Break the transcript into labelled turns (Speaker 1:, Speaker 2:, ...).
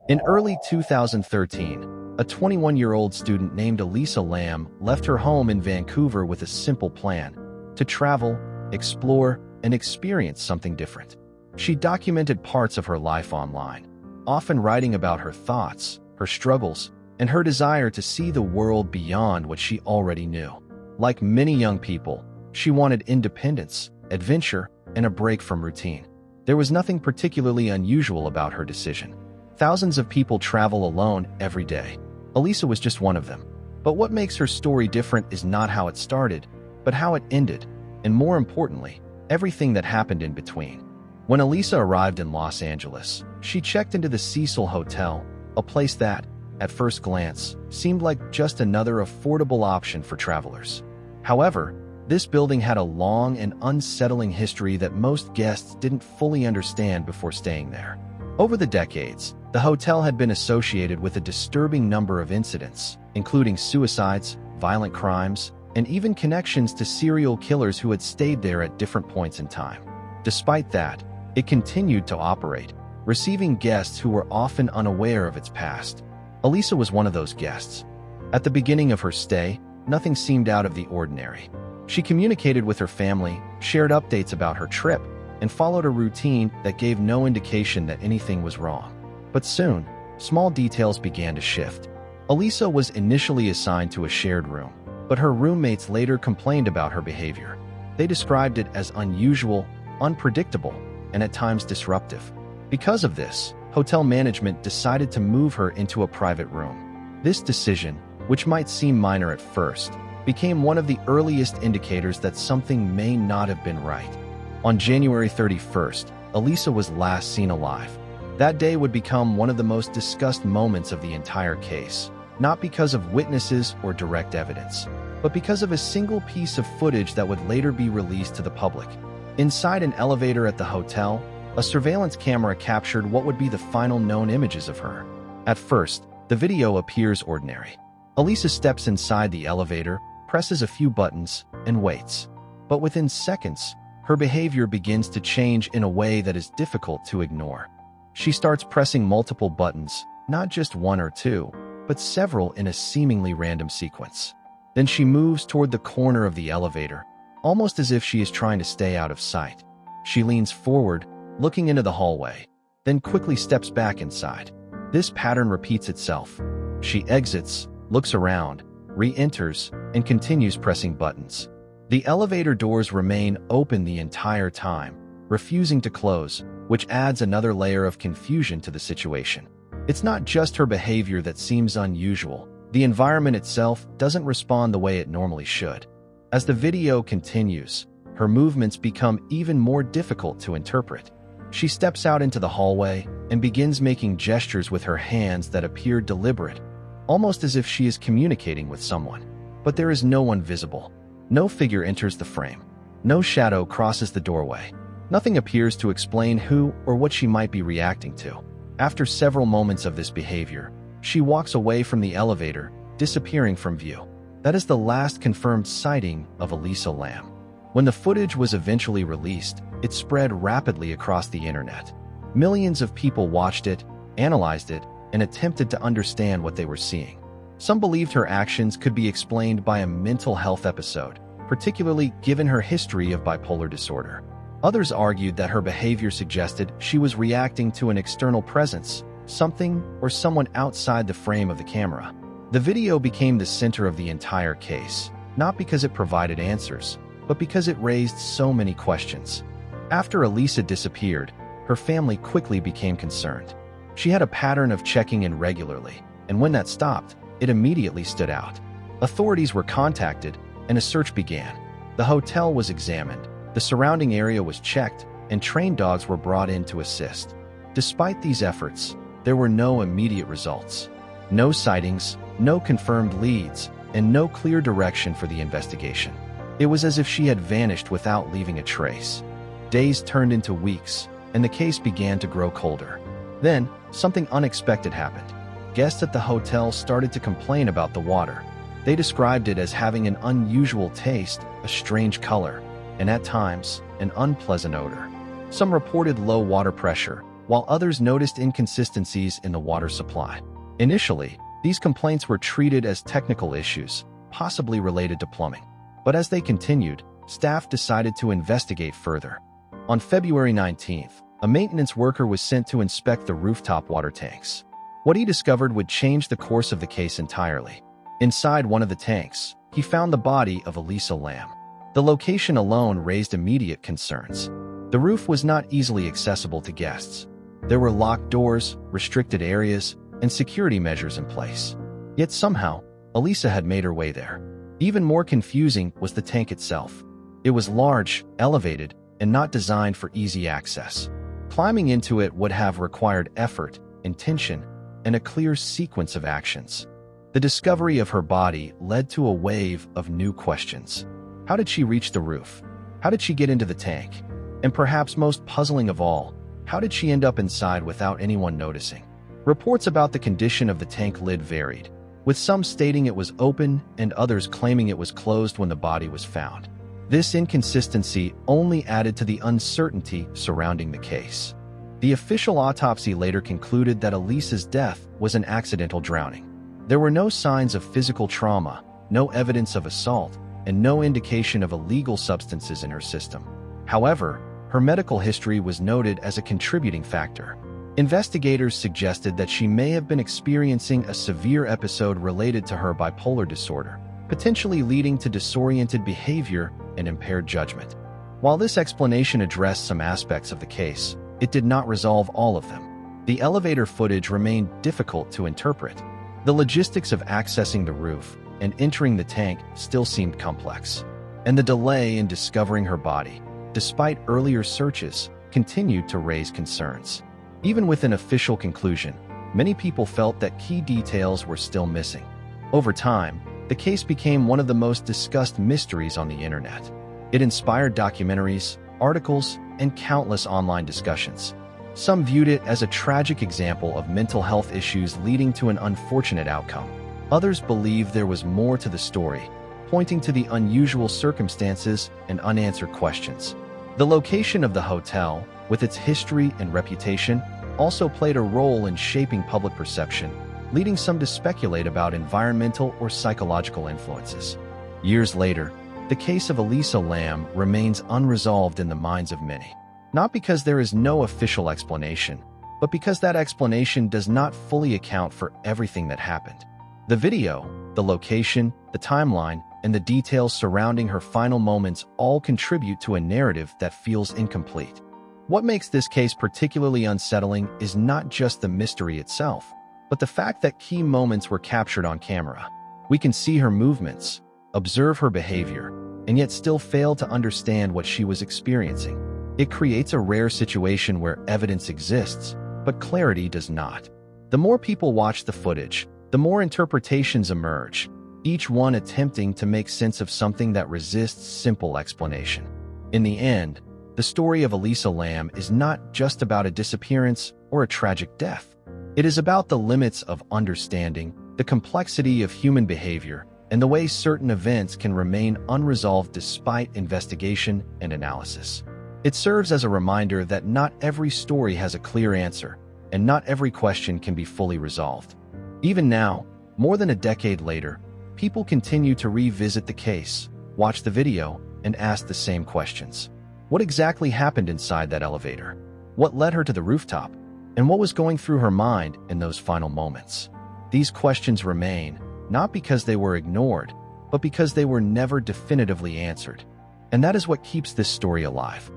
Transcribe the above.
Speaker 1: In early 2013, a 21-year-old student named Elisa Lam left her home in Vancouver with a simple plan: to travel, explore, and experience something different. She documented parts of her life online, often writing about her thoughts, her struggles, and her desire to see the world beyond what she already knew. Like many young people, she wanted independence, adventure, and a break from routine. There was nothing particularly unusual about her decision. Thousands of people travel alone every day. Elisa was just one of them. But what makes her story different is not how it started, but how it ended, and more importantly, everything that happened in between. When Elisa arrived in Los Angeles, she checked into the Cecil Hotel, a place that, at first glance, seemed like just another affordable option for travelers. However, this building had a long and unsettling history that most guests didn't fully understand before staying there. Over the decades, the hotel had been associated with a disturbing number of incidents, including suicides, violent crimes, and even connections to serial killers who had stayed there at different points in time. Despite that, it continued to operate, receiving guests who were often unaware of its past. Elisa was one of those guests. At the beginning of her stay, nothing seemed out of the ordinary. She communicated with her family, shared updates about her trip, and followed a routine that gave no indication that anything was wrong. But soon, small details began to shift. Elisa was initially assigned to a shared room, but her roommates later complained about her behavior. They described it as unusual, unpredictable, and at times disruptive. Because of this, hotel management decided to move her into a private room. This decision, which might seem minor at first, became one of the earliest indicators that something may not have been right. On January 31st, Elisa was last seen alive. That day would become one of the most discussed moments of the entire case, not because of witnesses or direct evidence, but because of a single piece of footage that would later be released to the public. Inside an elevator at the hotel, a surveillance camera captured what would be the final known images of her. At first, the video appears ordinary. Elisa steps inside the elevator, presses a few buttons, and waits. But within seconds, her behavior begins to change in a way that is difficult to ignore. She starts pressing multiple buttons, not just one or two, but several in a seemingly random sequence. Then she moves toward the corner of the elevator, almost as if she is trying to stay out of sight. She leans forward, looking into the hallway, then quickly steps back inside. This pattern repeats itself. She exits, looks around, re-enters, and continues pressing buttons. The elevator doors remain open the entire time, refusing to close, which adds another layer of confusion to the situation. It's not just her behavior that seems unusual. The environment itself doesn't respond the way it normally should. As the video continues, her movements become even more difficult to interpret. She steps out into the hallway and begins making gestures with her hands that appear deliberate, almost as if she is communicating with someone. But there is no one visible. No figure enters the frame. No shadow crosses the doorway. Nothing appears to explain who or what she might be reacting to. After several moments of this behavior, she walks away from the elevator, disappearing from view. That is the last confirmed sighting of Elisa Lam. When the footage was eventually released, it spread rapidly across the internet. Millions of people watched it, analyzed it, and attempted to understand what they were seeing. Some believed her actions could be explained by a mental health episode, particularly given her history of bipolar disorder. Others argued that her behavior suggested she was reacting to an external presence, something or someone outside the frame of the camera. The video became the center of the entire case, not because it provided answers, but because it raised so many questions. After Elisa disappeared, her family quickly became concerned. She had a pattern of checking in regularly, and when that stopped, it immediately stood out. Authorities were contacted, and a search began. The hotel was examined, the surrounding area was checked, and trained dogs were brought in to assist. Despite these efforts, there were no immediate results. No sightings, no confirmed leads, and no clear direction for the investigation. It was as if she had vanished without leaving a trace. Days turned into weeks, and the case began to grow colder. Then, something unexpected happened. Guests at the hotel started to complain about the water. They described it as having an unusual taste, a strange color, and at times, an unpleasant odor. Some reported low water pressure, while others noticed inconsistencies in the water supply. Initially, these complaints were treated as technical issues, possibly related to plumbing. But as they continued, staff decided to investigate further. On February 19th, a maintenance worker was sent to inspect the rooftop water tanks. What he discovered would change the course of the case entirely. Inside one of the tanks, he found the body of Elisa Lam. The location alone raised immediate concerns. The roof was not easily accessible to guests. There were locked doors, restricted areas, and security measures in place. Yet somehow, Elisa had made her way there. Even more confusing was the tank itself. It was large, elevated, and not designed for easy access. Climbing into it would have required effort, intention, and a clear sequence of actions. The discovery of her body led to a wave of new questions. How did she reach the roof? How did she get into the tank? And perhaps most puzzling of all, how did she end up inside without anyone noticing? Reports about the condition of the tank lid varied, with some stating it was open and others claiming it was closed when the body was found. This inconsistency only added to the uncertainty surrounding the case. The official autopsy later concluded that Elisa's death was an accidental drowning. There were no signs of physical trauma, no evidence of assault, and no indication of illegal substances in her system. However, her medical history was noted as a contributing factor. Investigators suggested that she may have been experiencing a severe episode related to her bipolar disorder, potentially leading to disoriented behavior and impaired judgment. While this explanation addressed some aspects of the case, it did not resolve all of them. The elevator footage remained difficult to interpret. The logistics of accessing the roof and entering the tank still seemed complex. And the delay in discovering her body, despite earlier searches, continued to raise concerns. Even with an official conclusion, many people felt that key details were still missing. Over time, the case became one of the most discussed mysteries on the internet. It inspired documentaries, articles, and countless online discussions. Some viewed it as a tragic example of mental health issues leading to an unfortunate outcome. Others believed there was more to the story, pointing to the unusual circumstances and unanswered questions. The location of the hotel, with its history and reputation, also played a role in shaping public perception, leading some to speculate about environmental or psychological influences. Years later, the case of Elisa Lam remains unresolved in the minds of many. Not because there is no official explanation, but because that explanation does not fully account for everything that happened. The video, the location, the timeline, and the details surrounding her final moments all contribute to a narrative that feels incomplete. What makes this case particularly unsettling is not just the mystery itself, but the fact that key moments were captured on camera. We can see her movements, observe her behavior, and yet still fail to understand what she was experiencing. It creates a rare situation where evidence exists, but clarity does not. The more people watch the footage, the more interpretations emerge, each one attempting to make sense of something that resists simple explanation. In the end, the story of Elisa Lam is not just about a disappearance or a tragic death. It is about the limits of understanding, the complexity of human behavior, and the way certain events can remain unresolved despite investigation and analysis. It serves as a reminder that not every story has a clear answer, and not every question can be fully resolved. Even now, more than a decade later, people continue to revisit the case, watch the video, and ask the same questions. What exactly happened inside that elevator? What led her to the rooftop? And what was going through her mind in those final moments? These questions remain, not because they were ignored, but because they were never definitively answered. And that is what keeps this story alive.